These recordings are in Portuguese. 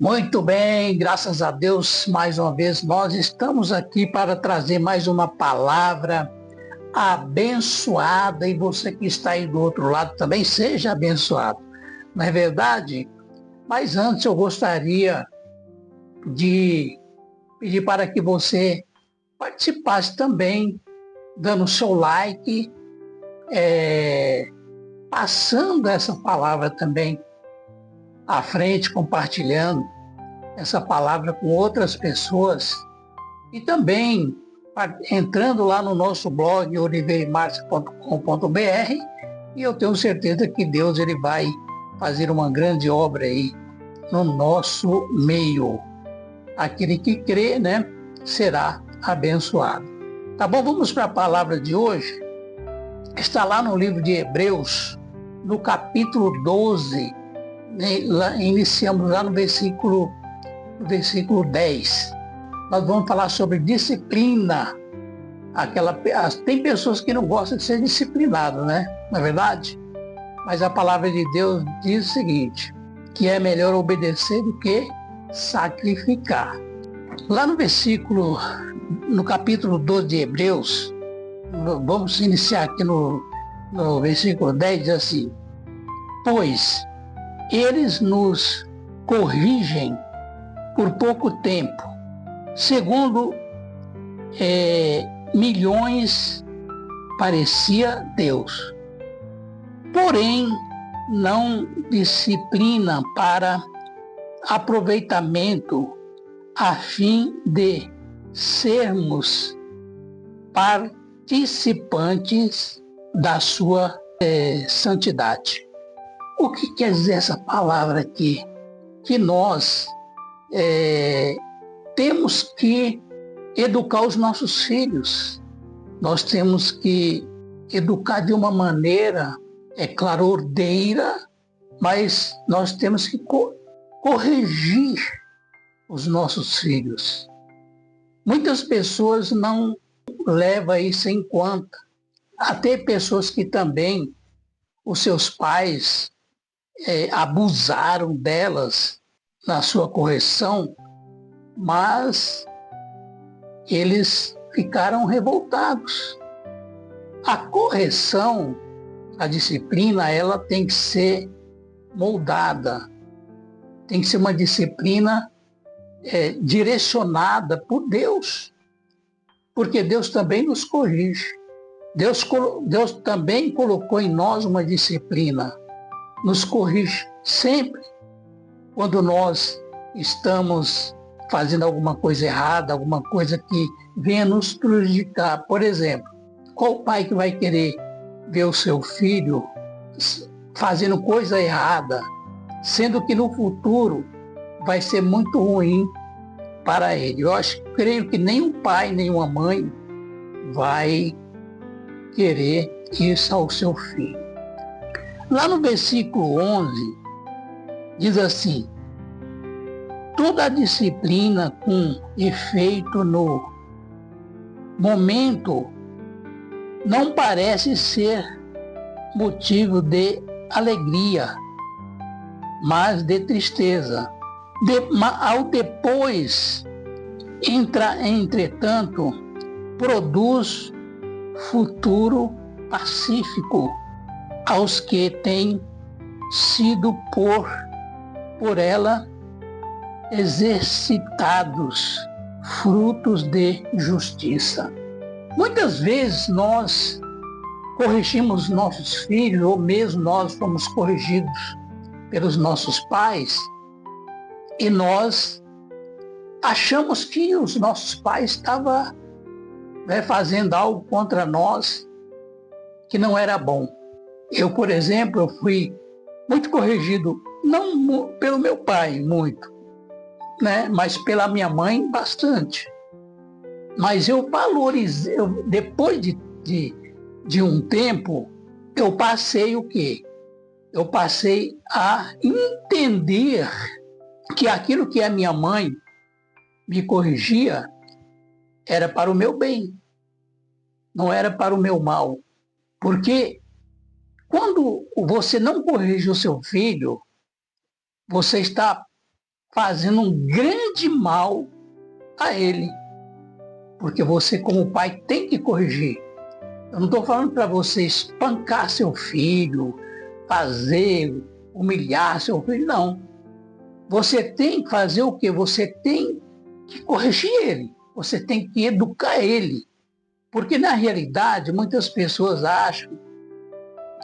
Muito bem, graças a Deus, mais uma vez nós estamos aqui para trazer mais uma palavra abençoada e você que está aí do outro lado também seja abençoado. Não é verdade? Mas antes eu gostaria de pedir para que você participasse também, dando seu like, passando essa palavra também à frente, compartilhando essa palavra com outras pessoas e também entrando lá no nosso blog oliveimarcia.com.br e eu tenho certeza que Deus ele vai fazer uma grande obra aí no nosso meio. Aquele que crê, né, será abençoado. Tá bom? Vamos para a palavra de hoje. Está lá no livro de Hebreus, no capítulo 12, iniciamos lá no versículo 10. Nós vamos falar sobre disciplina. Tem pessoas que não gostam de ser disciplinadas, né? Não é verdade? Mas a palavra de Deus diz o seguinte, que é melhor obedecer do que sacrificar. Lá no capítulo 12 de Hebreus, vamos iniciar aqui no versículo 10, diz assim, pois eles nos corrigem por pouco tempo, segundo milhões parecia Deus. Porém, não disciplina para aproveitamento, a fim de sermos participantes da sua santidade. O que quer dizer essa palavra aqui? Que nós temos que educar os nossos filhos. Nós temos que educar de uma maneira, é claro, ordeira, mas nós temos que corrigir os nossos filhos. Muitas pessoas não levam isso em conta. Até pessoas que também os seus pais abusaram delas na sua correção, mas eles ficaram revoltados. A correção, a disciplina, ela tem que ser moldada, tem que ser uma disciplina direcionada por Deus, porque Deus também nos corrige. Deus também colocou em nós uma disciplina, nos corrige sempre quando nós estamos fazendo alguma coisa errada, alguma coisa que venha nos prejudicar. Por exemplo, qual pai que vai querer ver o seu filho fazendo coisa errada, sendo que no futuro vai ser muito ruim para ele? Creio que nenhum pai, nenhuma mãe vai querer isso ao seu filho. Lá no versículo 11, diz assim, toda a disciplina com efeito no momento não parece ser motivo de alegria, mas de tristeza. Ao depois, entretanto, produz futuro pacífico aos que têm sido por ela exercitados frutos de justiça. Muitas vezes nós corrigimos nossos filhos, ou mesmo nós fomos corrigidos pelos nossos pais, e nós achamos que os nossos pais estavam fazendo algo contra nós que não era bom. Eu, por exemplo, eu fui muito corrigido, não pelo meu pai, muito, né? Mas pela minha mãe, bastante. Mas eu valorizei, depois de um tempo, eu passei o quê? Eu passei a entender que aquilo que a minha mãe me corrigia era para o meu bem, não era para o meu mal. Porque quando você não corrige o seu filho, você está fazendo um grande mal a ele. Porque você, como pai, tem que corrigir. Eu não estou falando para você espancar seu filho, humilhar seu filho, não. Você tem que fazer o quê? Você tem que corrigir ele. Você tem que educar ele. Porque, na realidade, muitas pessoas acham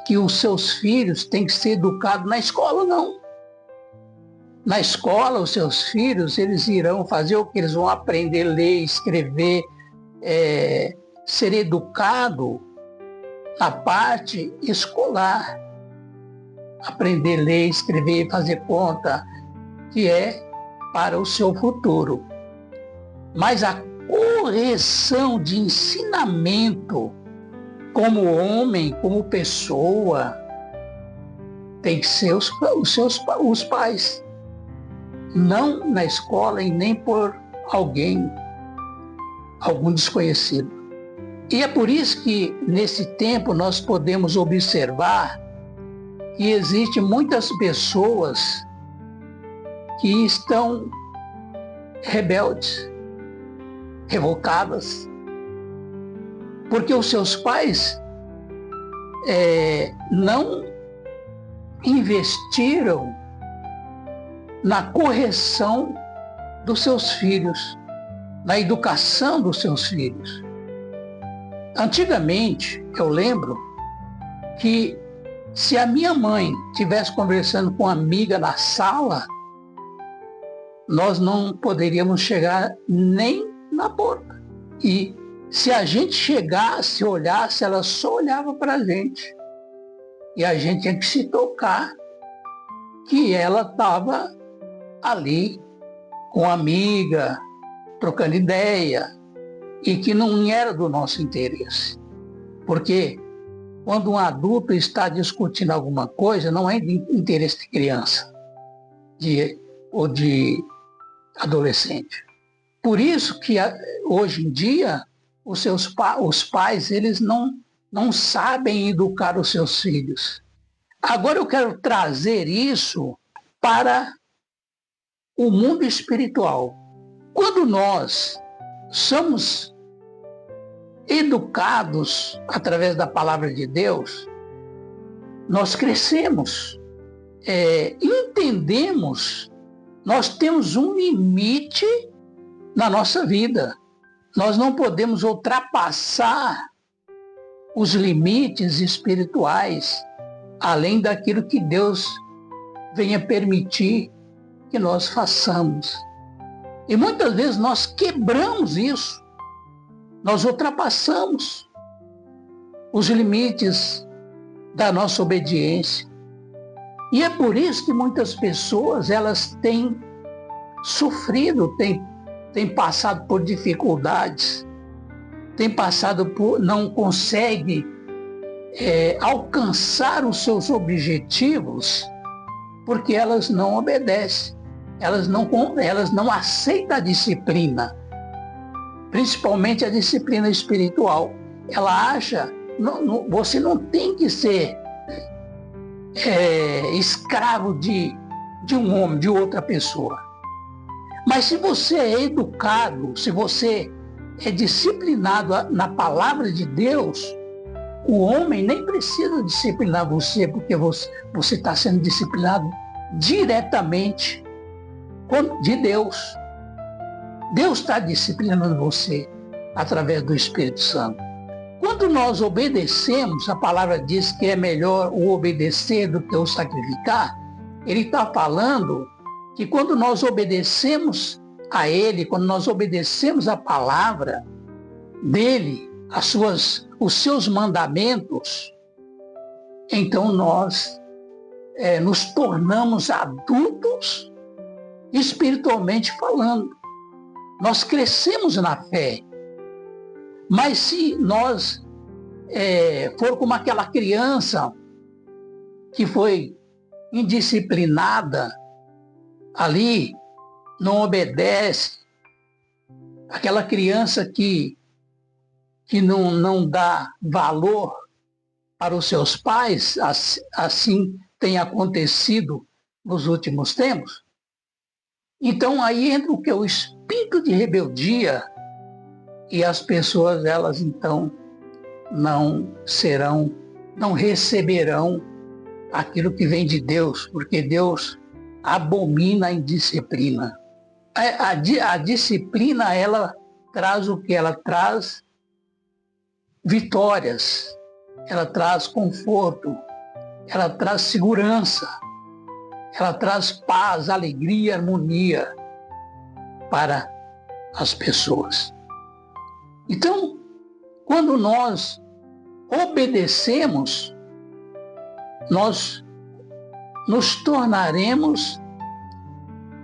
que os seus filhos têm que ser educados na escola, não. Na escola, os seus filhos, eles irão fazer o que? Eles vão aprender a ler, escrever, ser educado na parte escolar. Aprender a ler, escrever, fazer conta, que é para o seu futuro. Mas a correção de ensinamento como homem, como pessoa, tem que ser os pais. Não na escola e nem por algum desconhecido. E é por isso que nesse tempo nós podemos observar que existem muitas pessoas que estão rebeldes, revoltadas, porque os seus pais não investiram na correção dos seus filhos, na educação dos seus filhos. Antigamente, eu lembro que se a minha mãe estivesse conversando com uma amiga na sala, nós não poderíamos chegar nem na porta. E se a gente chegasse, olhasse, ela só olhava para a gente. E a gente tinha que se tocar que ela estava ali com a amiga, trocando ideia, e que não era do nosso interesse. Porque quando um adulto está discutindo alguma coisa, não é de interesse de criança ou de adolescente. Por isso que hoje em dia os pais eles não sabem educar os seus filhos. Agora eu quero trazer isso para o mundo espiritual. Quando nós somos educados através da palavra de Deus, nós crescemos, entendemos, nós temos um limite na nossa vida. Nós não podemos ultrapassar os limites espirituais, além daquilo que Deus venha permitir que nós façamos. E muitas vezes nós quebramos isso, nós ultrapassamos os limites da nossa obediência. E é por isso que muitas pessoas elas têm sofrido, têm passado por dificuldades, não conseguem alcançar os seus objetivos, porque elas não obedecem, elas não aceitam a disciplina, principalmente a disciplina espiritual. Ela acha, você não tem que ser escravo de um homem, de outra pessoa. Mas se você é educado, se você é disciplinado na palavra de Deus, o homem nem precisa disciplinar você, porque você está sendo disciplinado diretamente de Deus. Deus está disciplinando você através do Espírito Santo. Quando nós obedecemos, a palavra diz que é melhor o obedecer do que o sacrificar. Ele está falando que quando nós obedecemos a Ele, quando nós obedecemos a palavra dele, os seus mandamentos, então nós nos tornamos adultos espiritualmente falando. Nós crescemos na fé. Mas se nós for como aquela criança que foi indisciplinada ali, não obedece, aquela criança que não dá valor para os seus pais, assim tem acontecido nos últimos tempos, Então aí entra o que? O espírito de rebeldia, e as pessoas, elas então não receberão aquilo que vem de Deus, porque Deus abomina a indisciplina. A disciplina, ela traz o que? Ela traz vitórias, ela traz conforto, ela traz segurança, ela traz paz, alegria, harmonia para as pessoas. Então, quando nós obedecemos, nós nos tornaremos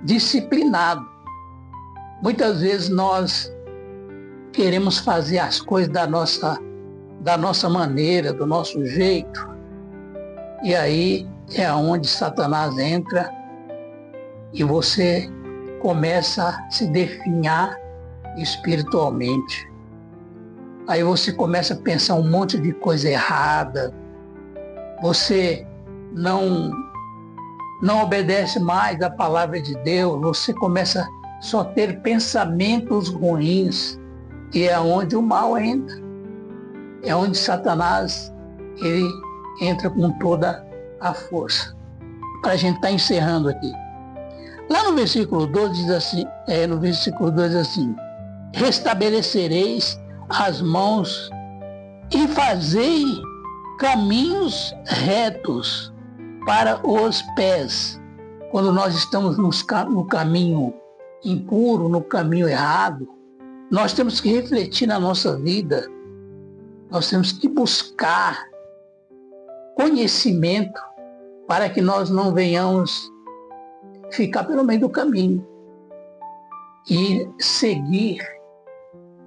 disciplinados. Muitas vezes nós queremos fazer as coisas da nossa maneira, do nosso jeito. E aí é onde Satanás entra e você começa a se definhar espiritualmente. Aí você começa a pensar um monte de coisa errada. Você não obedece mais à palavra de Deus. Você começa só a ter pensamentos ruins. E é onde o mal entra. É onde Satanás ele entra com toda a força. Para a gente estar encerrando aqui. Lá no versículo 12 diz assim, restabelecereis as mãos e fazei caminhos retos para os pés. Quando nós estamos no caminho impuro, no caminho errado, nós temos que refletir na nossa vida, nós temos que buscar conhecimento para que nós não venhamos ficar pelo meio do caminho e seguir.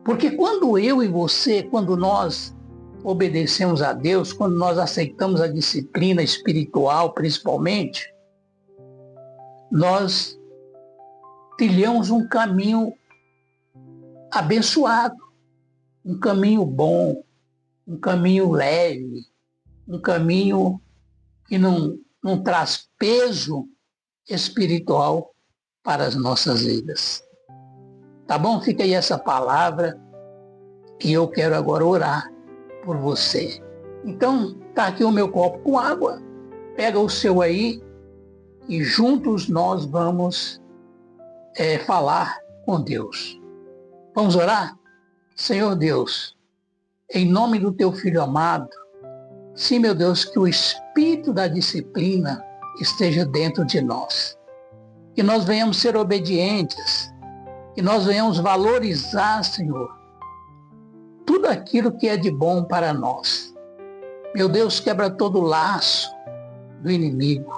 Porque quando eu e você, quando nós obedecemos a Deus, quando nós aceitamos a disciplina espiritual, principalmente, nós trilhamos um caminho abençoado, um caminho bom, um caminho leve, um caminho que não traz peso espiritual para as nossas vidas. Tá bom? Fica aí essa palavra e eu quero agora orar por você. Então, tá aqui o meu copo com água. Pega o seu aí e juntos nós vamos falar com Deus. Vamos orar? Senhor Deus, em nome do teu Filho amado, sim, meu Deus, que o espírito da disciplina esteja dentro de nós. Que nós venhamos ser obedientes, que nós venhamos valorizar, Senhor, tudo aquilo que é de bom para nós. Meu Deus, quebra todo o laço do inimigo.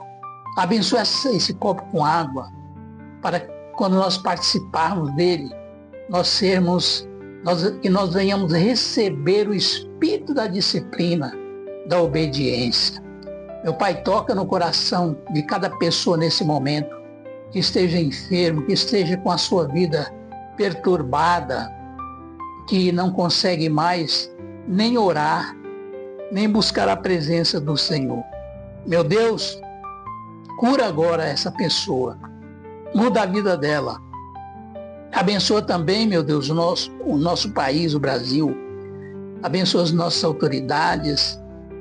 Abençoa esse copo com água, para que quando nós participarmos dele, que nós venhamos receber o espírito da disciplina, da obediência. Meu Pai, toca no coração de cada pessoa nesse momento, que esteja enfermo, que esteja com a sua vida perturbada, que não consegue mais nem orar, nem buscar a presença do Senhor. Meu Deus, cura agora essa pessoa, muda a vida dela. Abençoa também, meu Deus, o nosso país, o Brasil. Abençoa as nossas autoridades.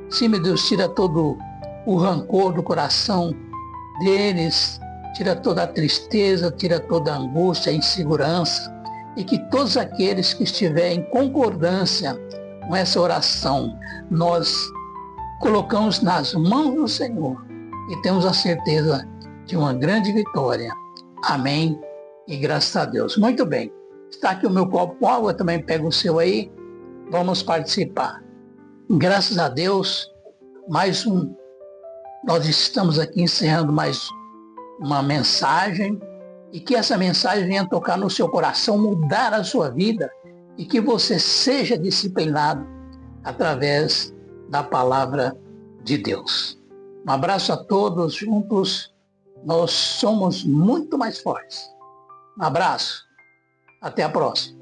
Sim, meu Deus, tira todo o rancor do coração deles, tira toda a tristeza, tira toda a angústia, a insegurança, e que todos aqueles que estiverem em concordância com essa oração, nós colocamos nas mãos do Senhor e temos a certeza de uma grande vitória. Amém e graças a Deus. Muito bem, está aqui o meu copo com água, também pega o seu aí, vamos participar. Graças a Deus, nós estamos aqui encerrando mais uma mensagem, e que essa mensagem venha tocar no seu coração, mudar a sua vida, e que você seja disciplinado através da palavra de Deus. Um abraço a todos, juntos nós somos muito mais fortes. Um abraço, até a próxima.